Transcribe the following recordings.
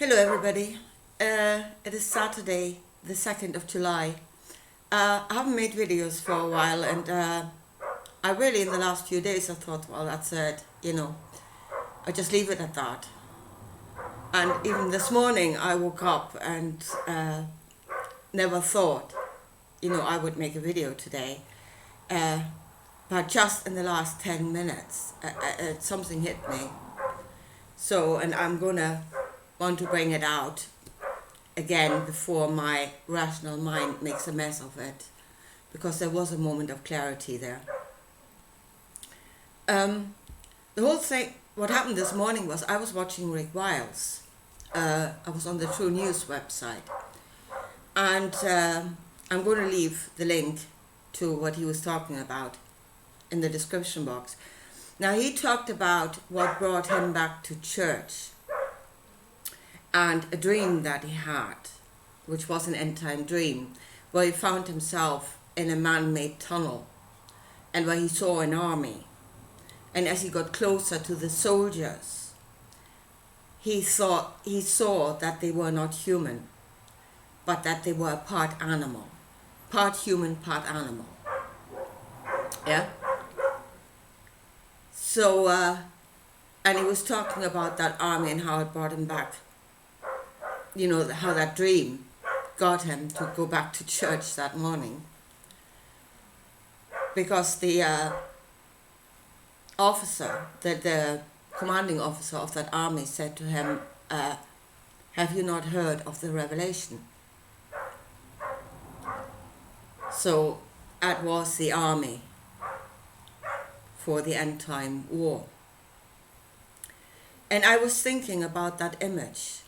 Hello everybody, it is Saturday the 2nd of July. I haven't made videos for a while and I really in the last few days I thought, well that's it, I just leave it at that. And even this morning I woke up and never thought, I would make a video today. But just in the last 10 minutes something hit me. So, and I'm gonna want to bring it out again before my rational mind makes a mess of it, because there was a moment of clarity there. The whole thing, what happened this morning was I was watching Rick Wiles. I was on the True News website, and I'm going to leave the link to what he was talking about in the description box. Now, he talked about what brought him back to church and a dream that he had, which was an end-time dream, where he found himself in a man-made tunnel and where he saw an army. And as he got closer to the soldiers, he saw that they were not human, but that they were part animal, part human, part animal. Yeah? So, and he was talking about that army and how it brought him back. How that dream got him to go back to church that morning. Because the officer, the commanding officer of that army said to him, have you not heard of the revelation? So that was the army for the end time war. And I was thinking about that image.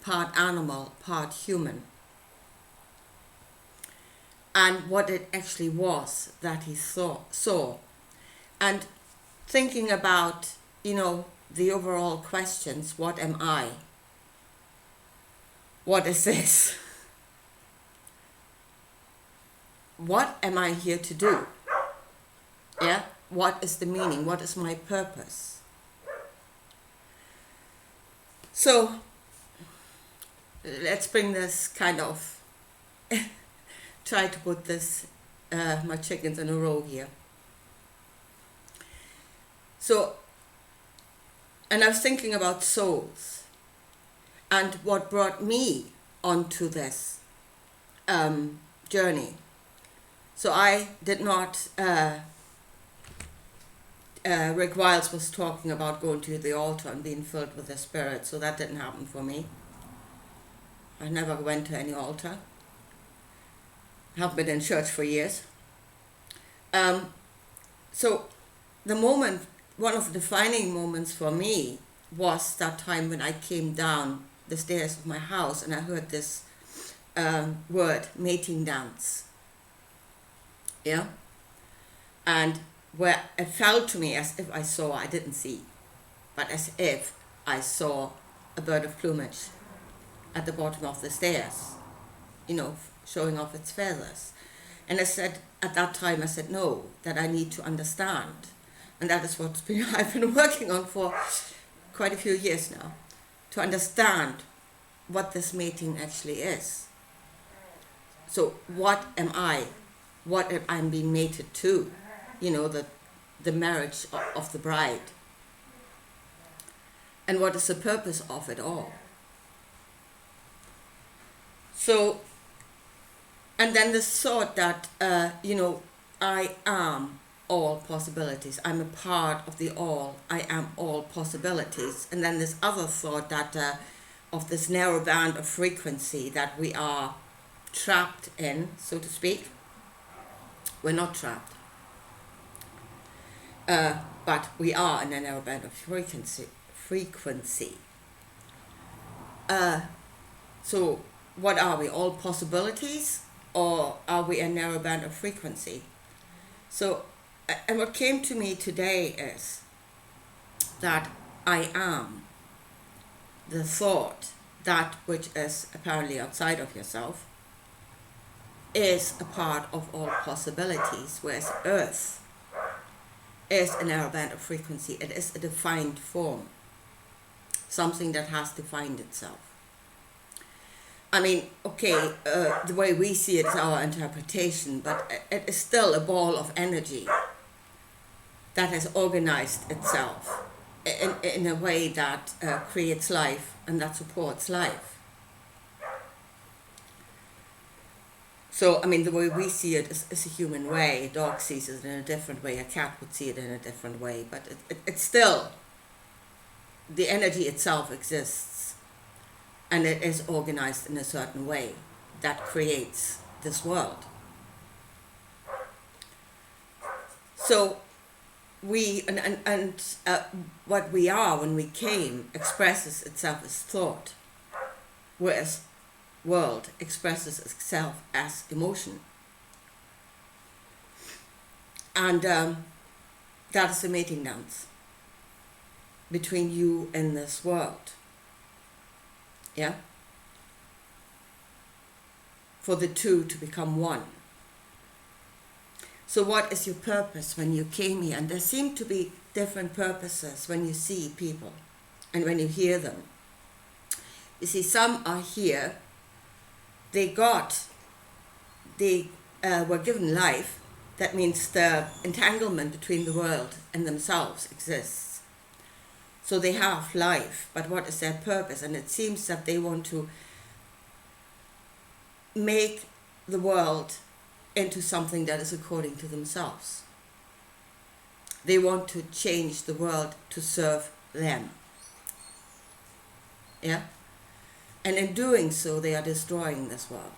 Part animal, part human. And what it actually was that he saw. And thinking about, the overall questions, what am I? What is this? What am I here to do? Yeah? What is the meaning? What is my purpose? So, let's bring this kind of, try to put this, my chickens in a row here. So, and I was thinking about souls and what brought me onto this journey. So I did not, Rick Wiles was talking about going to the altar and being filled with the Spirit, so that didn't happen for me. I never went to any altar. I haven't been in church for years. So the moment, one of the defining moments for me was that time when I came down the stairs of my house and I heard this word, mating dance. Yeah? And where it felt to me as if I didn't see, but as if I saw a bird of plumage at the bottom of the stairs, showing off its feathers. And I said, at that time, no, that I need to understand. And that is what I've been working on for quite a few years now, to understand what this mating actually is. So what am I? What am I being mated to? The marriage of the bride. And what is the purpose of it all? So, and then this thought that, I am all possibilities. I'm a part of the all. I am all possibilities. And then this other thought that of this narrow band of frequency that we are trapped in, so to speak. We're not trapped. But we are in a narrow band of frequency. So what are we, all possibilities, or are we a narrow band of frequency? So, and what came to me today is that I am the thought, that which is apparently outside of yourself, is a part of all possibilities, whereas Earth is a narrow band of frequency. It is a defined form. something that has defined itself. I mean, okay, the way we see it is our interpretation, but it is still a ball of energy that has organized itself in a way that creates life and that supports life. So, I mean, the way we see it is a human way. A dog sees it in a different way. A cat would see it in a different way. But it's still, the energy itself exists. And it is organized in a certain way that creates this world. So, what we are when we came expresses itself as thought, whereas world expresses itself as emotion. And that is the mating dance between you and this world. Yeah? For the two to become one. So what is your purpose when you came here? And there seem to be different purposes when you see people and when you hear them. You see, some are here, they were given life. That means the entanglement between the world and themselves exists. So they have life, but what is their purpose? And it seems that they want to make the world into something that is according to themselves. They want to change the world to serve them. Yeah? And in doing so, they are destroying this world.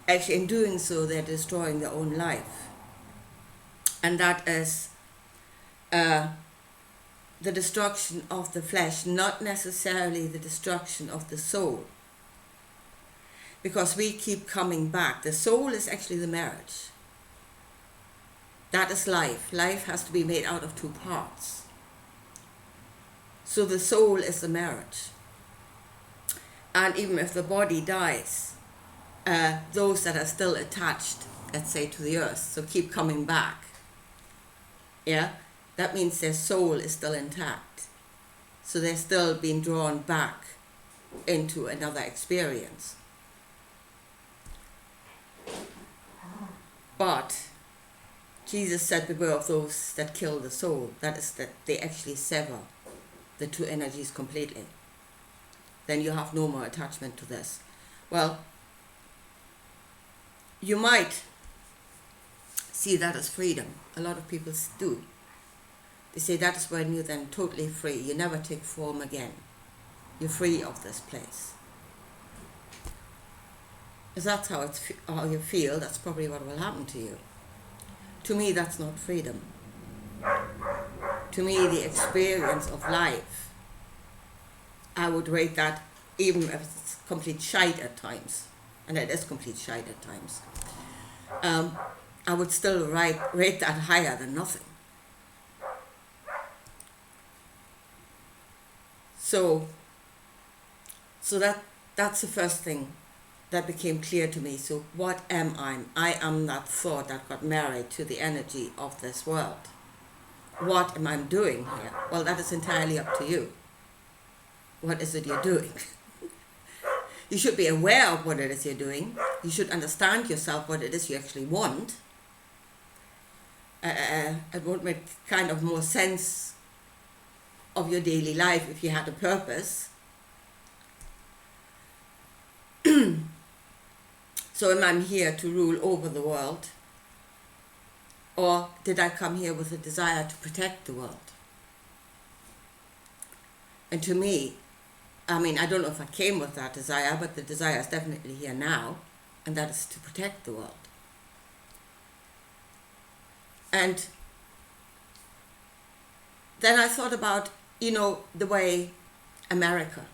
Actually, in doing so, they're destroying their own life. And that is the destruction of the flesh, not necessarily the destruction of the soul. Because we keep coming back. The soul is actually the marriage. That is life. Life has to be made out of two parts. So the soul is the marriage. And even if the body dies, those that are still attached, let's say, to the earth, so keep coming back, yeah, that means their soul is still intact. So they're still being drawn back into another experience. But Jesus said, beware of those that kill the soul. That is that they actually sever the two energies completely. Then you have no more attachment to this. Well, you might see that as freedom. A lot of people do. They say that is when you're then totally free. You never take form again. You're free of this place. If that's how you feel, that's probably what will happen to you. To me, that's not freedom. To me, the experience of life, I would rate that, even if it's complete shite at times, and it is complete shite at times, I would still rate that higher than nothing. So that's the first thing that became clear to me. So what am I? I am that thought that got married to the energy of this world. What am I doing here? Well, that is entirely up to you. What is it you're doing? You should be aware of what it is you're doing. You should understand yourself, what it is you actually want. It would make kind of more sense of your daily life if you had a purpose. So am I here to rule over the world? Or did I come here with a desire to protect the world? And to me, I mean, I don't know if I came with that desire, but the desire is definitely here now, and that is to protect the world. And then I thought about, the way America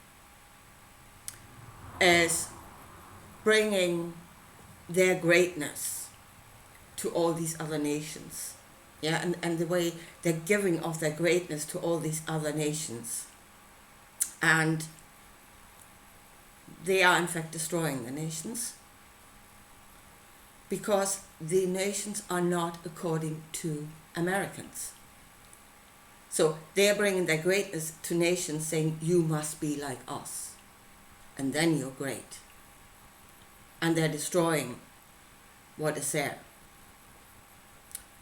is bringing their greatness to all these other nations. Yeah, and the way they're giving of their greatness to all these other nations. And they are in fact destroying the nations, because the nations are not according to Americans. So they're bringing their greatness to nations, saying, you must be like us, and then you're great. And they're destroying what is there,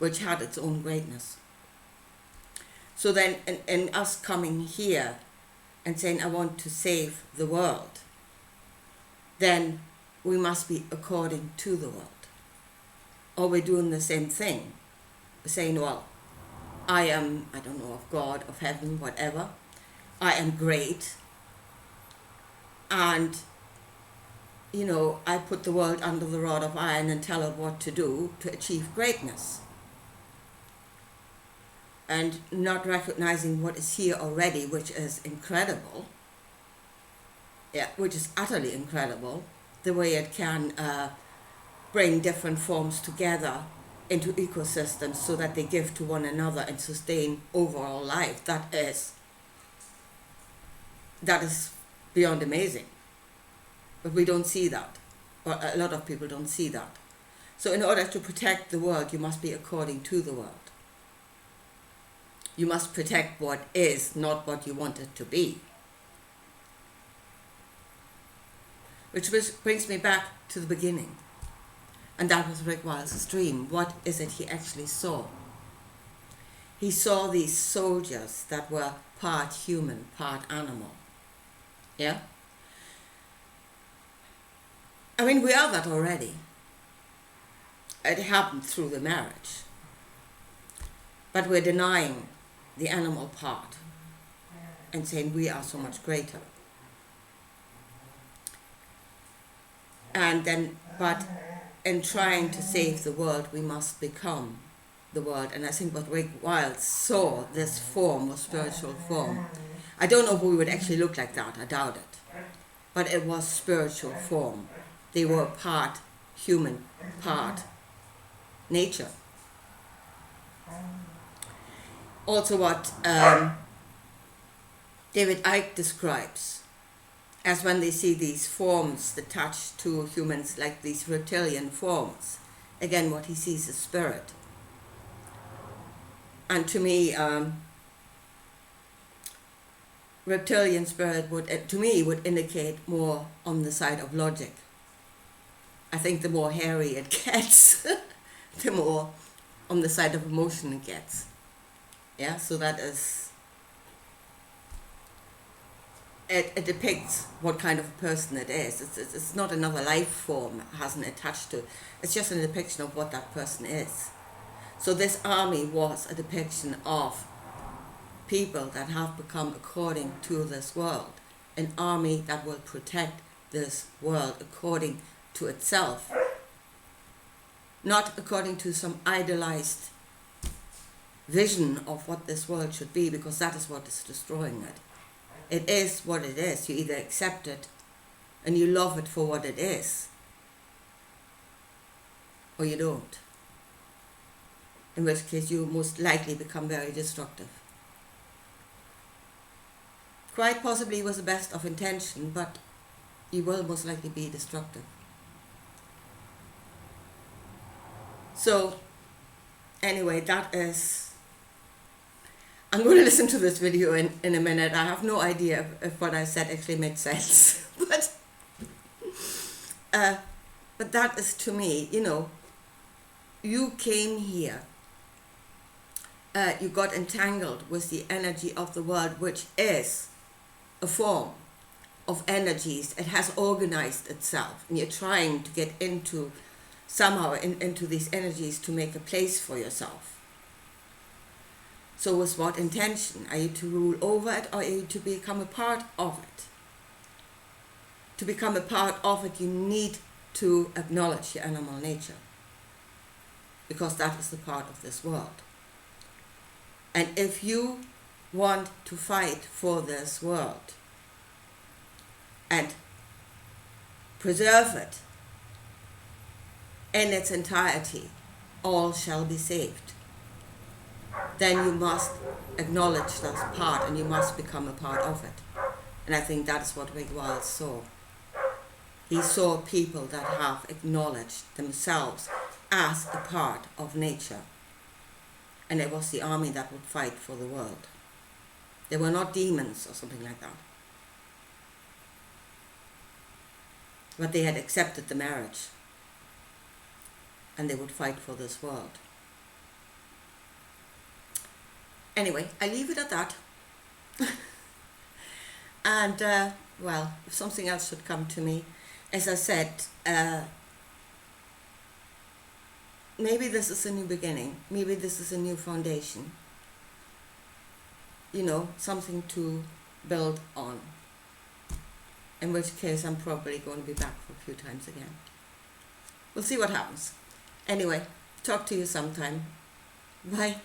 which had its own greatness. So then in us coming here and saying, I want to save the world, then we must be according to the world. Or we're doing the same thing. We're saying, well, I am, I don't know, of God, of heaven, whatever. I am great. And, you know, I put the world under the rod of iron and tell it what to do to achieve greatness. And not recognizing what is here already, which is incredible. Yeah, which is utterly incredible. The way it can bring different forms together into ecosystems so that they give to one another and sustain overall life. That is beyond amazing. But we don't see that, or a lot of people don't see that. So in order to protect the world, you must be according to the world. You must protect what is, not what you want it to be. Which brings me back to the beginning. And that was Rick Wiles' dream. What is it he actually saw? He saw these soldiers that were part human, part animal. Yeah? I mean, we are that already. It happened through the marriage. But we're denying the animal part and saying we are so much greater. And then, but in trying to save the world, we must become the world. And I think what Rick Wiles saw, this form was spiritual form. I don't know if we would actually look like that, I doubt it. But it was spiritual form. They were part human, part nature. Also what David Icke describes as when they see these forms attached to humans, like these reptilian forms. Again, what he sees is spirit. And to me, reptilian spirit would indicate more on the side of logic. I think the more hairy it gets, the more on the side of emotion it gets. Yeah, so that is, it depicts what kind of a person it is. It's not another life form, it hasn't attached to it. It's just a depiction of what that person is. So this army was a depiction of people that have become according to this world. An army that will protect this world according to itself. Not according to some idealized vision of what this world should be, because that is what is destroying it. It is what it is. You either accept it and you love it for what it is, or you don't. In which case you most likely become very destructive. Quite possibly with the best of intention, but you will most likely be destructive. So, anyway, that is... I'm going to listen to this video in a minute. I have no idea if what I said actually makes sense. But that is, to me, you know, you came here. You got entangled with the energy of the world, which is a form of energies. It has organized itself, and you're trying to get into somehow into these energies to make a place for yourself. So with what intention? Are you to rule over it, or are you to become a part of it? To become a part of it, you need to acknowledge your animal nature, because that is the part of this world. And if you want to fight for this world and preserve it in its entirety, all shall be saved, then you must acknowledge that part and you must become a part of it. And I think that is what Rick Wiles saw. He saw people that have acknowledged themselves as a part of nature. And it was the army that would fight for the world. They were not demons or something like that. But they had accepted the marriage. And they would fight for this world. Anyway, I leave it at that. And, well, if something else should come to me, as I said, maybe this is a new beginning. Maybe this is a new foundation. You know, something to build on. In which case, I'm probably going to be back for a few times again. We'll see what happens. Anyway, talk to you sometime. Bye.